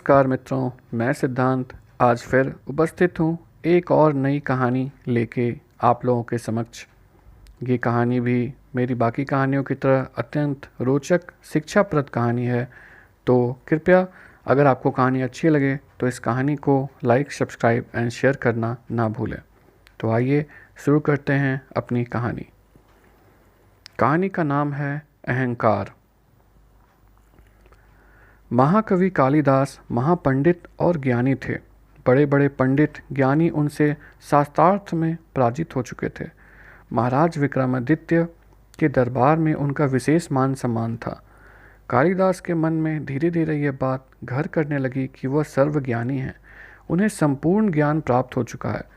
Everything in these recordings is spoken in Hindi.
नमस्कार मित्रों, मैं सिद्धांत आज फिर उपस्थित हूँ एक और नई कहानी लेके आप लोगों के समक्ष। ये कहानी भी मेरी बाकी कहानियों की तरह अत्यंत रोचक शिक्षाप्रद कहानी है। तो कृपया अगर आपको कहानी अच्छी लगे तो इस कहानी को लाइक, सब्सक्राइब एंड शेयर करना ना भूलें। तो आइए शुरू करते हैं अपनी कहानी। कहानी का नाम है अहंकार। महाकवि कालिदास महापंडित और ज्ञानी थे। बड़े बड़े पंडित ज्ञानी उनसे शास्त्रार्थ में पराजित हो चुके थे। महाराज विक्रमादित्य के दरबार में उनका विशेष मान सम्मान था। कालिदास के मन में धीरे धीरे यह बात घर करने लगी कि वह सर्वज्ञानी हैं। उन्हें संपूर्ण ज्ञान प्राप्त हो चुका है।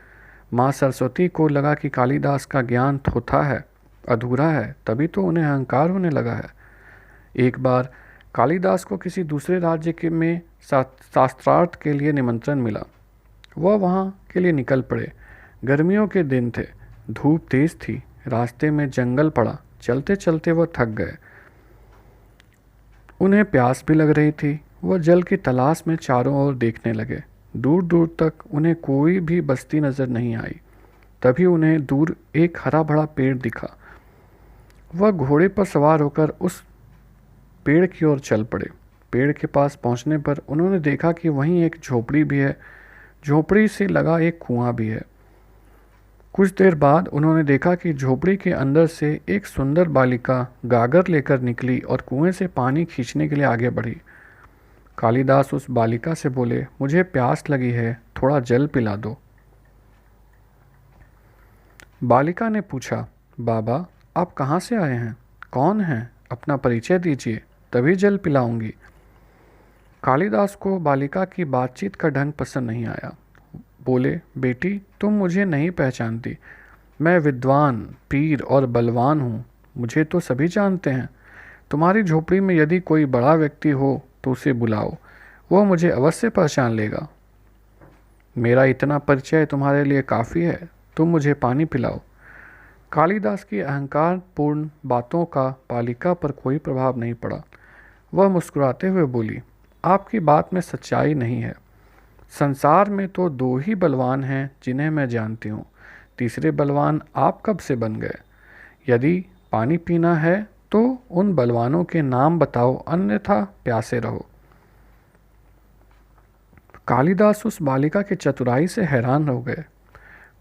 माँ सरस्वती को लगा कि कालिदास का ज्ञान थोथा है, अधूरा है, तभी तो उन्हें अहंकार होने लगा है। एक बार कालिदास को किसी दूसरे राज्य के में शास्त्रार्थ के लिए निमंत्रण मिला। वह वहाँ के लिए निकल पड़े। गर्मियों के दिन थे, धूप तेज थी, रास्ते में जंगल पड़ा। चलते चलते वह थक गए। उन्हें प्यास भी लग रही थी। वह जल की तलाश में चारों ओर देखने लगे। दूर दूर तक उन्हें कोई भी बस्ती नजर नहीं आई। तभी उन्हें दूर एक हरा भरा पेड़ दिखा। वह घोड़े पर सवार होकर उस पेड़ की ओर चल पड़े। पेड़ के पास पहुंचने पर उन्होंने देखा कि वहीं एक झोपड़ी भी है। झोपड़ी से लगा एक कुआं भी है। कुछ देर बाद उन्होंने देखा कि झोपड़ी के अंदर से एक सुंदर बालिका गागर लेकर निकली और कुएं से पानी खींचने के लिए आगे बढ़ी। कालिदास उस बालिका से बोले, मुझे प्यास लगी है, थोड़ा जल पिला दो। बालिका ने पूछा, बाबा आप कहाँ से आए हैं, कौन हैं, अपना परिचय दीजिए, तभी जल पिलाऊंगी। कालिदास को बालिका की बातचीत का ढंग पसंद नहीं आया। बोले, बेटी तुम मुझे नहीं पहचानती। मैं विद्वान, पीर और बलवान हूँ। मुझे तो सभी जानते हैं। तुम्हारी झोपड़ी में यदि कोई बड़ा व्यक्ति हो तो उसे बुलाओ, वह मुझे अवश्य पहचान लेगा। मेरा इतना परिचय तुम्हारे लिए काफ़ी है, तुम मुझे पानी पिलाओ। कालिदास की अहंकार पूर्ण बातों का बालिका पर कोई प्रभाव नहीं पड़ा। वह मुस्कुराते हुए बोली, आपकी बात में सच्चाई नहीं है। संसार में तो दो ही बलवान हैं जिन्हें मैं जानती हूँ। तीसरे बलवान आप कब से बन गए? यदि पानी पीना है तो उन बलवानों के नाम बताओ, अन्यथा प्यासे रहो। कालिदास उस बालिका की चतुराई से हैरान हो गए।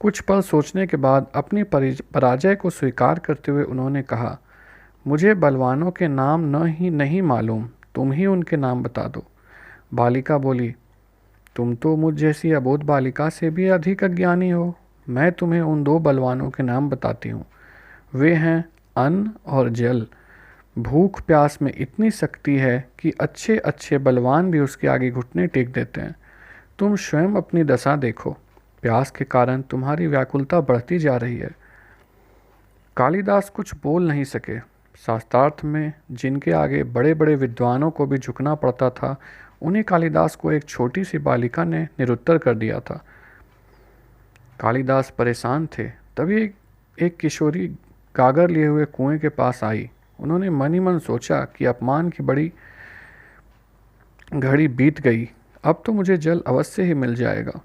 कुछ पल सोचने के बाद अपनी पराजय को स्वीकार करते हुए उन्होंने कहा, मुझे बलवानों के नाम नहीं मालूम, तुम ही उनके नाम बता दो। बालिका बोली, तुम तो मुझ जैसी अबोध बालिका से भी अधिक अज्ञानी हो। मैं तुम्हें उन दो बलवानों के नाम बताती हूँ। वे हैं अन्न और जल। भूख प्यास में इतनी शक्ति है कि अच्छे अच्छे बलवान भी उसके आगे घुटने टेक देते हैं। तुम स्वयं अपनी दशा देखो, प्यास के कारण तुम्हारी व्याकुलता बढ़ती जा रही है। कालिदास कुछ बोल नहीं सके। शास्त्रार्थ में जिनके आगे बड़े बड़े विद्वानों को भी झुकना पड़ता था, उन्हीं कालिदास को एक छोटी सी बालिका ने निरुत्तर कर दिया था। कालिदास परेशान थे। तभी एक किशोरी गागर लिए हुए कुएं के पास आई। उन्होंने मन ही मन सोचा कि अपमान की बड़ी घड़ी बीत गई, अब तो मुझे जल अवश्य ही मिल जाएगा।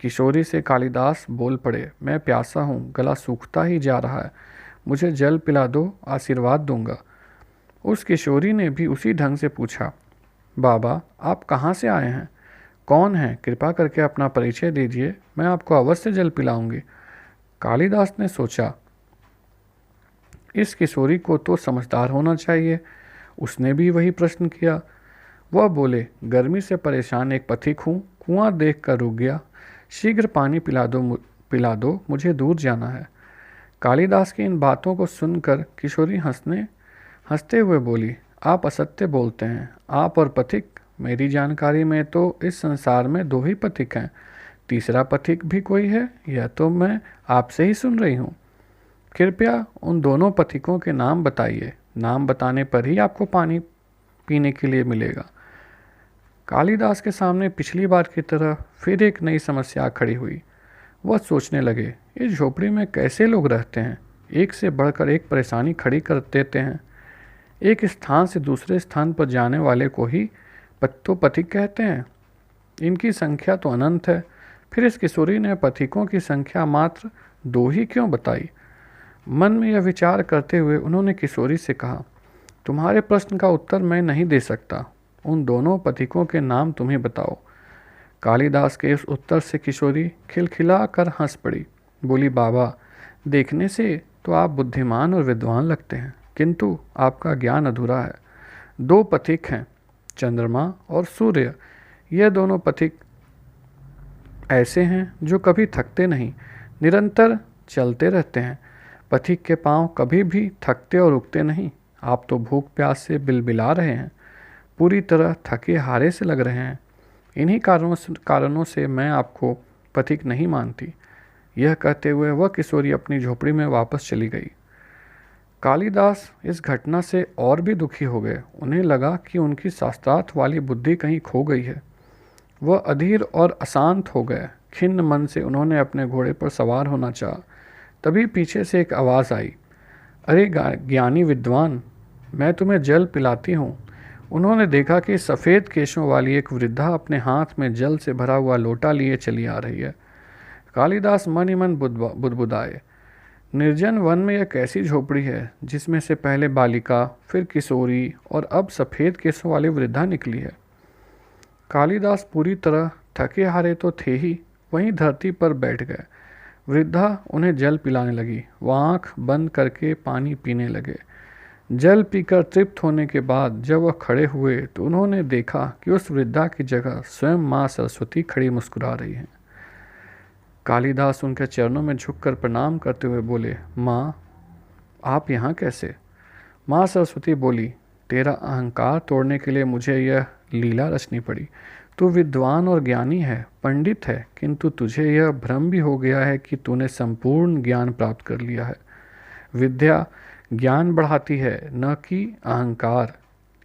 किशोरी से कालिदास बोल पड़े, मैं प्यासा हूँ, गला सूखता ही जा रहा है, मुझे जल पिला दो, आशीर्वाद दूंगा। उस किशोरी ने भी उसी ढंग से पूछा, बाबा आप कहाँ से आए हैं, कौन हैं, कृपा करके अपना परिचय दीजिए, मैं आपको अवश्य जल पिलाऊंगी। कालिदास ने सोचा, इस किशोरी को तो समझदार होना चाहिए। उसने भी वही प्रश्न किया। वह बोले, गर्मी से परेशान एक पथिक हूँ, कुआं देख कर रुक गया, शीघ्र पानी पिला दो, मुझे दूर जाना है। कालिदास की इन बातों को सुनकर किशोरी हंसते हुए बोली, आप असत्य बोलते हैं, आप और पथिक, मेरी जानकारी में तो इस संसार में दो ही पथिक हैं, तीसरा पथिक भी कोई है, यह तो मैं आपसे ही सुन रही हूँ। कृपया उन दोनों पथिकों के नाम बताइए, नाम बताने पर ही आपको पानी पीने के लिए मिलेगा। कालिदास के सामने पिछली बार की तरह फिर एक नई समस्या खड़ी हुई। वह सोचने लगे, इस झोपड़ी में कैसे लोग रहते हैं, एक से बढ़कर एक परेशानी खड़ी कर देते हैं। एक स्थान से दूसरे स्थान पर जाने वाले को ही तो पथिक कहते हैं। इनकी संख्या तो अनंत है, फिर इस किशोरी ने पथिकों की संख्या मात्र 2 ही क्यों बताई? मन में यह विचार करते हुए उन्होंने किशोरी से कहा, तुम्हारे प्रश्न का उत्तर मैं नहीं दे सकता। उन दोनों पथिकों के नाम तुम्हें बताओ। कालिदास के इस उत्तर से किशोरी खिलखिला कर हंस पड़ी। बोली, बाबा, देखने से तो आप बुद्धिमान और विद्वान लगते हैं, किंतु आपका ज्ञान अधूरा है। 2 पथिक हैं, चंद्रमा और सूर्य। यह दोनों पथिक ऐसे हैं जो कभी थकते नहीं, निरंतर चलते रहते हैं। पथिक के पांव कभी भी थकते और रुकते नहीं। आप तो भूख प्यास से बिलबिला रहे हैं, पूरी तरह थके हारे से लग रहे हैं। इन्हीं कारणों से मैं आपको पथिक नहीं मानती। यह कहते हुए वह किशोरी अपनी झोपड़ी में वापस चली गई। कालिदास इस घटना से और भी दुखी हो गए। उन्हें लगा कि उनकी शास्त्रार्थ वाली बुद्धि कहीं खो गई है। वह अधीर और अशांत हो गए। खिन्न मन से उन्होंने अपने घोड़े पर सवार होना चाहा। तभी पीछे से एक आवाज़ आई, अरे ज्ञानी विद्वान, मैं तुम्हें जल पिलाती हूँ। उन्होंने देखा कि सफ़ेद केशों वाली एक वृद्धा अपने हाथ में जल से भरा हुआ लोटा लिए चली आ रही है। कालिदास मन ही मन बुदबुदाए, निर्जन वन में यह कैसी झोपड़ी है जिसमें से पहले बालिका, फिर किशोरी और अब सफ़ेद केशों वाली वृद्धा निकली है। कालिदास पूरी तरह थके हारे तो थे ही, वहीं धरती पर बैठ गए। वृद्धा उन्हें जल पिलाने लगी। वह आँख बंद करके पानी पीने लगे। जल पीकर तृप्त होने के बाद जब वह खड़े हुए तो उन्होंने देखा कि उस वृद्धा की जगह स्वयं माँ सरस्वती खड़ी मुस्कुरा रही हैं। कालिदास उनके चरणों में झुककर प्रणाम करते हुए बोले, माँ, आप यहाँ कैसे? माँ सरस्वती बोली, तेरा अहंकार तोड़ने के लिए मुझे यह लीला रचनी पड़ी। तू विद्वान और ज्ञानी है, पंडित है, किंतु तुझे यह भ्रम भी हो गया है कि तूने संपूर्ण ज्ञान प्राप्त कर लिया है। विद्या ज्ञान बढ़ाती है, न कि अहंकार।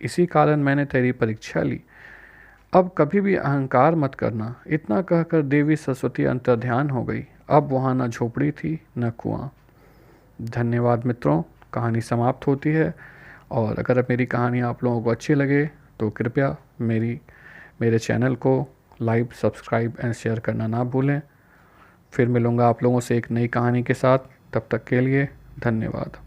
इसी कारण मैंने तेरी परीक्षा ली। अब कभी भी अहंकार मत करना। इतना कहकर देवी सरस्वती अंतर्ध्यान हो गई। अब वहाँ न झोपड़ी थी न कुआं। धन्यवाद मित्रों, कहानी समाप्त होती है। और अगर मेरी कहानी आप लोगों को अच्छी लगे तो कृपया मेरे चैनल को लाइक, सब्सक्राइब एंड शेयर करना ना भूलें। फिर मिलूँगा आप लोगों से एक नई कहानी के साथ। तब तक के लिए धन्यवाद।